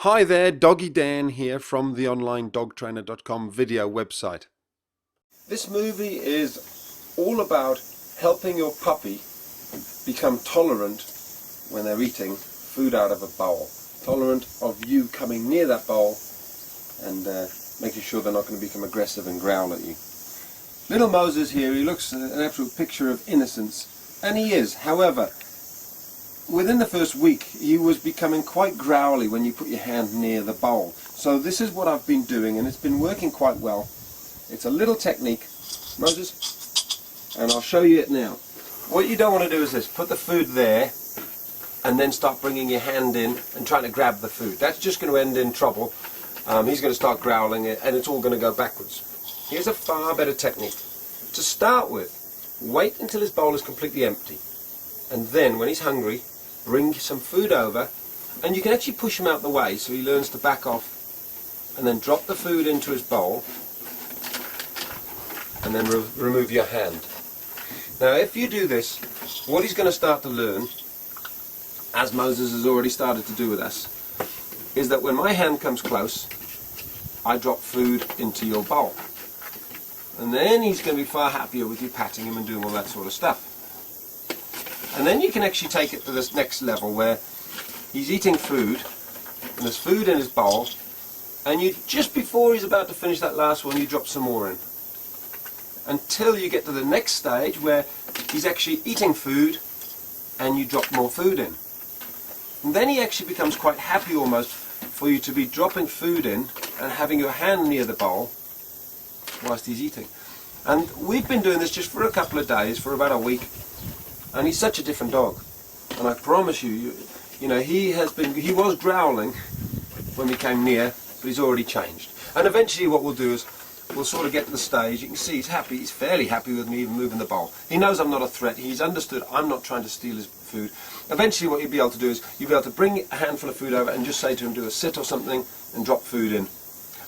Hi there, Doggy Dan here from the onlinedogtrainer.com video website. This movie is all about helping your puppy become tolerant when they're eating food out of a bowl. Tolerant of you coming near that bowl and making sure they're not going to become aggressive and growl at you. Little Moses here, he looks an absolute picture of innocence, and he is. However, within the first week, he was becoming quite growly when you put your hand near the bowl. So this is what I've been doing, and it's been working quite well. It's a little technique, Moses, and I'll show you it now. What you don't want to do is this: put the food there, and then start bringing your hand in and trying to grab the food. That's just going to end in trouble. He's going to start growling, and it's all going to go backwards. Here's a far better technique. To start with, wait until his bowl is completely empty, and then when he's hungry, bring some food over, and you can actually push him out the way so he learns to back off, and then drop the food into his bowl, and then remove your hand. Now if you do this, what he's going to start to learn, as Moses has already started to do with us, is that when my hand comes close, I drop food into your bowl. And then he's going to be far happier with you patting him and doing all that sort of stuff. And then you can actually take it to this next level where he's eating food, and there's food in his bowl, and you, just before he's about to finish that last one, you drop some more in. Until you get to the next stage where he's actually eating food, and you drop more food in. And then he actually becomes quite happy almost for you to be dropping food in and having your hand near the bowl whilst he's eating. And we've been doing this just for a couple of days, for about a week. And he's such a different dog, and I promise you, you know, he was growling when we came near, but he's already changed. And eventually what we'll do is we'll sort of get to the stage, you can see he's happy, he's fairly happy with me even moving the bowl. He knows I'm not a threat, he's understood I'm not trying to steal his food. Eventually what you'll be able to do is you'll be able to bring a handful of food over and just say to him, do a sit or something, and drop food in.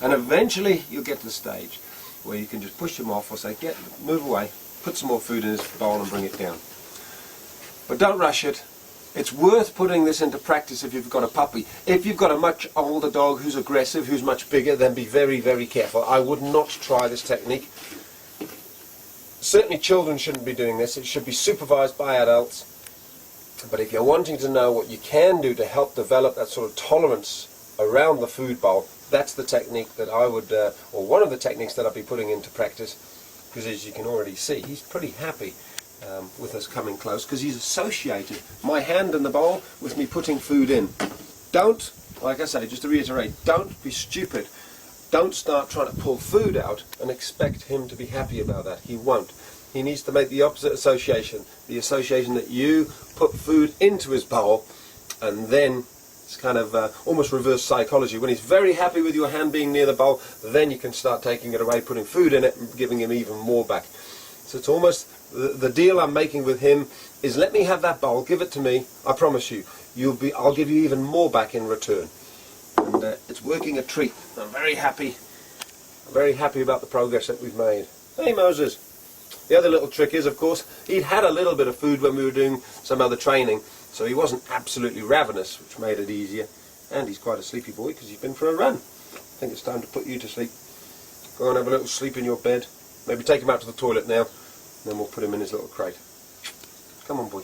And eventually you'll get to the stage where you can just push him off or say, move away, put some more food in his bowl and bring it down. But don't rush it. It's worth putting this into practice if you've got a puppy. If you've got a much older dog who's aggressive, who's much bigger, then be very, very careful. I would not try this technique. Certainly children shouldn't be doing this. It should be supervised by adults. But if you're wanting to know what you can do to help develop that sort of tolerance around the food bowl, that's the technique that I would, or one of the techniques that I'll be putting into practice, because as you can already see, he's pretty happy with us coming close, because he's associated my hand in the bowl with me putting food in. Don't, like I say, just to reiterate, don't be stupid. Don't start trying to pull food out and expect him to be happy about that. He won't. He needs to make the opposite association, the association that you put food into his bowl, and then it's kind of almost reverse psychology. When he's very happy with your hand being near the bowl, then you can start taking it away, putting food in it and giving him even more back. So it's almost the deal I'm making with him is, let me have that bowl, give it to me, I promise you, I'll give you even more back in return. And it's working a treat. I'm very happy about the progress that we've made. Hey Moses! The other little trick is, of course, he'd had a little bit of food when we were doing some other training, so he wasn't absolutely ravenous, which made it easier. And he's quite a sleepy boy because he's been for a run. I think it's time to put you to sleep. Go and have a little sleep in your bed. Maybe take him out to the toilet now, and then we'll put him in his little crate. Come on, boy.